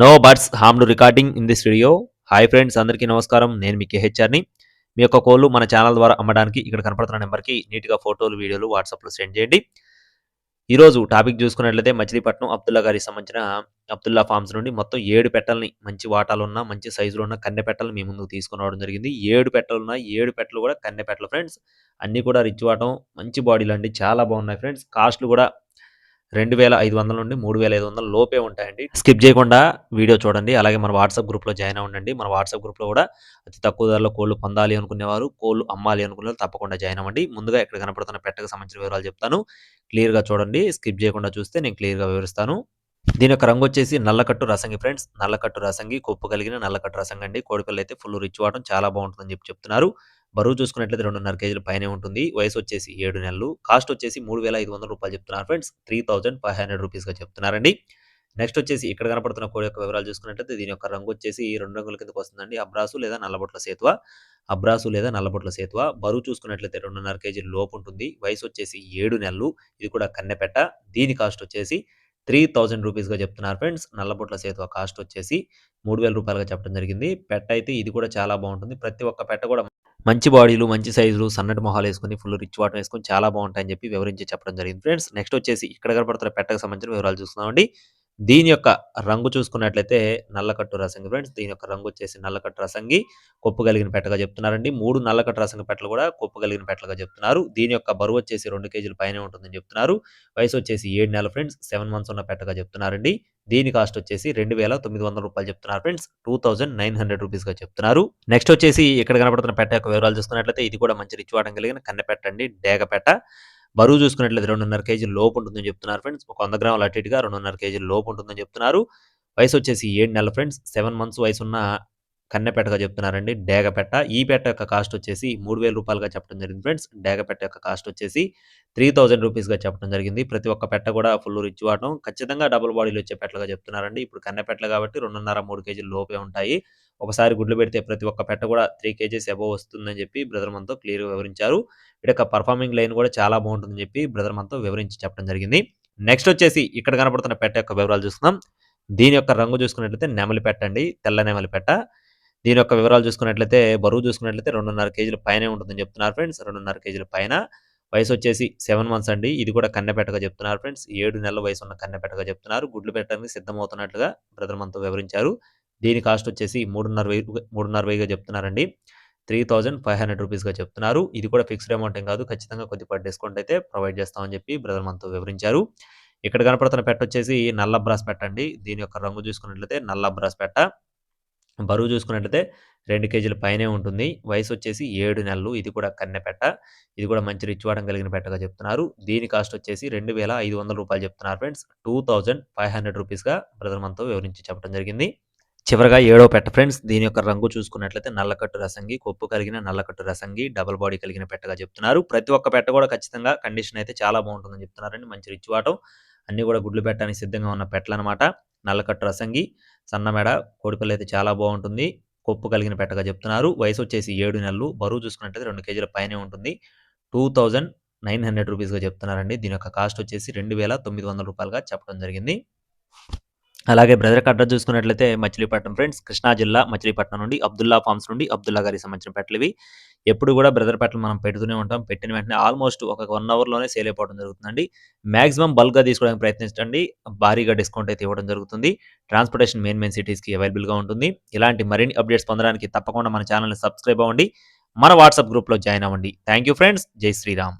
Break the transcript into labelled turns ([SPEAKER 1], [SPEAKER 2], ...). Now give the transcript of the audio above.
[SPEAKER 1] No birds harmed recording in this video. Hi friends, అందరికీ నమస్కారం. నేను మీ కేహెచ్ఆర్ని. మీ యొక్క కోళ్ళు మన ఛానల్ ద్వారా అమ్మడానికి ఇక్కడ కనపడుతున్న నెంబర్కి నీట్గా ఫోటోలు, వీడియోలు వాట్సాప్లో సెండ్ చేయండి. ఈరోజు టాపిక్ చూసుకున్నట్లయితే మచిలీపట్నం అబ్దుల్లా గారికి సంబంధించిన అబ్దుల్లా ఫార్మ్స్ నుండి మొత్తం 7 పెట్టల్ని మంచి వాటాలున్న, మంచి సైజులో ఉన్న కన్నె పెట్టలు మీ ముందుకు తీసుకొని రావడం జరిగింది. 7 పెట్టలున్న 7 పెట్టలు కూడా కన్నె పెట్టలు ఫ్రెండ్స్. అన్నీ కూడా రిచ్ వాటం, మంచి బాడీలు అండి, చాలా బాగున్నాయి ఫ్రెండ్స్. కాస్ట్లు కూడా 2500 నుండి 3500 లోపే ఉంటాయండి. స్కిప్ చేయకుండా వీడియో చూడండి. అలాగే మన వాట్సాప్ గ్రూప్‌లో జాయిన్ అవ్వండి. మన వాట్సాప్ గ్రూప్‌లో కూడా అతి తక్కువ ధరలో కోళ్ళు పొందాలి అనుకునేవారు, కోళ్ళు అమ్మాలి అనుకునేవారు తప్పకుండా జాయిన్ అవ్వండి. ముందుగా ఇక్కడ కనపడుతున్న పెట్టకు సంబంధించిన వివరాలు చెప్తాను. క్లియర్‌గా చూడండి. స్కిప్ చేయకుండా చూస్తే నేను క్లియర్‌గా వివరిస్తాను. దీని యొక్క రంగు వచ్చేసి నల్లకట్టు రసంగి ఫ్రెండ్స్. నల్లకట్టు రసంగి, కొప్పు కలిగిన నల్లకట్టు రసంగి అండి. కోడిపిల్ల అయితే ఫుల్ రిచ్ వాటం, చాలా బాగుంటుందని చెప్తున్నారు. బరువు చూసుకున్నట్లయితే 2.5 కేజీల పైనే ఉంటుంది. వయసు వచ్చేసి 7 నెలలు. కాస్ట్ వచ్చేసి రూ. 3500 చెప్తున్నారు ఫ్రెండ్స్. 3500 రూపీస్‌గా చెప్తున్నారండి. నెక్స్ట్ వచ్చేసి ఇక్కడ కనపడుతున్న కోడి యొక్క వివరాలు చూసుకున్నట్లయితే దీని యొక్క రంగు వచ్చేసి 2 రంగుల కిందకి వస్తుందండి. అబ్రాసు లేదా నల్లబొట్ల సేతువ. అబ్రాసు లేదా నల్లబొట్ల సేతువ. బరువు చూసుకున్నట్లయితే 2.5 కేజీల లోపు ఉంటుంది. వయసు వచ్చేసి 7 నెలలు. ఇది కూడా కన్నెపెట్ట. దీని కాస్ట్ వచ్చేసి 3000 రూపీస్‌గా చెప్తున్నారు ఫ్రెండ్స్. నల్లబొట్ల సేతువ కాస్ట్ వచ్చేసి రూ. 3000 చెప్పడం జరిగింది. పెట్ట అయితే ఇది కూడా చాలా బాగుంటుంది. ప్రతి ఒక్క పెట్ట కూడా మంచి బాడీలు, మంచి సైజులు, సన్నటి మొహాలేసుకొని ఫుల్ రిచ్ వాటం వేసుకొని చాలా బాగుంటాయని చెప్పి వివరించి చెప్పడం జరిగింది ఫ్రెండ్స్. నెక్స్ట్ వచ్చేసి ఇక్కడ కనపడుతున్న పెట్టకు సంబంధించిన వివరాలు చూస్తున్నామండి. దీని యొక్క రంగు చూసుకున్నట్లయితే నల్లకట్టు రసంగి ఫ్రెండ్స్. దీని యొక్క రంగు వచ్చేసి నల్లకట్టు రసంగి, కొప్పు కలిగిన పెట్టగా చెప్తున్నారండి. 3 నల్లకట్టు రసంగి పెట్టలు కూడా కొప్పు కలిగిన పెట్టలుగా చెప్తున్నారు. దీని యొక్క బరువు వచ్చేసి 2 కేజీల పైనే ఉంటుందని చెప్తున్నారు. వయసు వచ్చేసి 7 నెలలు ఫ్రెండ్స్. 7 మంత్స్ ఉన్న పెట్టగా చెప్తున్నారండి. దీని కాస్ట్ వచ్చేసి రూ. 2900 చెప్తున్నారు ఫ్రెండ్స్. 2900 రూపీస్‌గా చెప్తున్నారు. నెక్స్ట్ వచ్చేసి ఇక్కడ కనపడుతున్న పెట్ట యొక్క వివరాలు చూసుకున్నట్లయితే ఇది కూడా మంచి రిచ్ వాటం కలిగిన కన్నె పెట్ట అండి, డేగ పెట్ట. బరువు చూసుకున్నట్లయితే 2.5 కేజీల లోపు ఉంటుందని చెప్తున్నారు ఫ్రెండ్స్. ఒక 100 గ్రాములు అటు ఇటుగా 2.5 కేజీల లోపు ఉంటుందని చెప్తున్నారు. వయసు వచ్చేసి 7 నెలలు ఫ్రెండ్స్. 7 మంత్స్ వయసున్న కన్నెపెట్టగా చెప్తున్నారండి, డేగపెట్ట. ఈ పెట్ట యొక్క కాస్ట్ వచ్చేసి రూ. 3000 చెప్పడం జరిగింది ఫ్రెండ్స్. డేగపెట్ట యొక్క కాస్ట్ వచ్చేసి 3000 రూపీస్‌గా చెప్పడం జరిగింది. ప్రతి ఒక్క పెట్ట కూడా ఫుల్ రిచ్ వాటం, ఖచ్చితంగా డబుల్ బాడీలు వచ్చే పెట్టలుగా చెప్తున్నారండి. ఇప్పుడు కన్నెపెట్టలు కాబట్టి 2.5, 3 కేజీల లోపే ఉంటాయి. ఒకసారి గుడ్లు పెడితే ప్రతి ఒక్క పెట్ట కూడా 3 కేజీస్ అబోవ్ వస్తుందని చెప్పి బ్రదర్ మనతో క్లియర్‌గా వివరించారు. వీటి యొక్క పర్ఫార్మింగ్ లైన్ కూడా చాలా బాగుంటుందని చెప్పి బ్రదర్ మనతో వివరించి చెప్పడం జరిగింది. నెక్స్ట్ వచ్చేసి ఇక్కడ కనపడుతున్న పెట్ట యొక్క వివరాలు చూస్తున్నాం. దీని యొక్క రంగు చూసుకున్నట్లయితే నెమలి పెట్ట అండి, తెల్ల నెమలి పెట్ట. దీని యొక్క వివరాలు చూసుకున్నట్లయితే బరువు చూసుకున్నట్లయితే 2.5 కేజీల పైనే ఉంటుందని చెప్తున్నారు ఫ్రెండ్స్. 2.5 కేజీల పైన. వయసు వచ్చేసి 7 మంత్స్ అండి. ఇది కూడా కన్నెపెట్టగా చెప్తున్నారు ఫ్రెండ్స్. 7 నెలల వయసున్న కన్నెపెట్టగా చెప్తున్నారు. గుడ్లు పెట్టడానికి సిద్ధమవుతున్నట్లుగా బ్రదర్ మనతో వివరించారు. దీని కాస్ట్ వచ్చేసి 3,500 చెప్తున్నారండి. 3500 రూపీస్‌గా చెప్తున్నారు. ఇది కూడా ఫిక్స్డ్ అమౌంట్ ఏం కాదు. ఖచ్చితంగా కొద్దిపాటి డిస్కౌంట్ అయితే ప్రొవైడ్ చేస్తామని చెప్పి బ్రదర్ మనతో వివరించారు. ఇక్కడ కనపడుతున్న పెట్ట వచ్చేసి నల్ల అబ్రాస్ పెట్ట అండి. దీని యొక్క రంగు చూసుకున్నట్లయితే నల్ల అబ్రాస్ పెట్ట. బరువు చూసుకున్నట్లయితే 2 కేజీల పైనే ఉంటుంది. వయసు వచ్చేసి 7 నెలలు. ఇది కూడా కన్నెపెట్ట. ఇది కూడా మంచి రిచ్ వాటం కలిగిన పెట్టగా చెప్తున్నారు. దీని కాస్ట్ వచ్చేసి రూ. 2500 చెప్తున్నారు ఫ్రెండ్స్. 2500 రూపీస్‌గా బ్రదర్ మనతో వివరించి చెప్పడం జరిగింది. చివరగా ఏడో పెట్ట ఫ్రెండ్స్. దీని యొక్క రంగు చూసుకున్నట్లయితే నల్లకట్టు రసంగి, కొప్పు కలిగిన నల్లకట్టు రసంగి, డబుల్ బాడీ కలిగిన పెట్టగా చెప్తున్నారు. ప్రతి ఒక్క పెట్ట కూడా ఖచ్చితంగా కండిషన్ అయితే చాలా బాగుంటుందని చెప్తున్నారండి. మంచి రిచ్ వాటం. అన్నీ కూడా గుడ్లు పెట్టడానికి సిద్ధంగా ఉన్న పెట్టలనమాట. నల్లకట్టు రసంగి, సన్నమెడ, కోడిపిల్ల అయితే చాలా బాగుంటుంది. కొప్పు కలిగిన పెట్టగా చెప్తున్నారు. వయసు వచ్చేసి 7 నెలలు. బరువు చూసుకున్నట్లయితే 2 కేజీల పైనే ఉంటుంది. 2900 రూపీస్‌గా చెప్తున్నారండి. దీని యొక్క కాస్ట్ వచ్చేసి రూ. 2900 చెప్పడం జరిగింది. అలాగే బ్రదర్‌కి అడ్రస్ చూసుకున్నట్లయితే మచిలీపట్నం ఫ్రెండ్స్. కృష్ణా జిల్లా మచిలీపట్నం నుండి అబ్దుల్లా ఫార్మ్స్ నుండి అబ్దుల్లా గారికి సంబంధించిన పెట్టలివి. ఎప్పుడు కూడా బ్రదర్ పెట్టలు మనం పెడుతూనే ఉంటాం. పెట్టిన వెంటనే ఆల్మోస్ట్ ఒక 1 అవర్‌లోనే సేల్ అయిపోవడం జరుగుతుందండి. మాక్సిమం బల్క్‌గా తీసుకోవడానికి ప్రయత్నించండి. భారీగా డిస్కౌంట్ అయితే ఇవ్వడం జరుగుతుంది. ట్రాన్స్‌పోర్టేషన్ మెయిన్ సిటీస్‌కి అవైలబుల్‌గా ఉంటుంది. ఇలాంటి మరిన్ని అప్డేట్స్ పొందడానికి తప్పకుండా మన ఛానెల్‌ని సబ్స్క్రైబ్ అవ్వండి. మన వాట్సాప్ గ్రూప్‌లో జాయిన్ అవ్వండి. Thank you friends. జై శ్రీరామ్.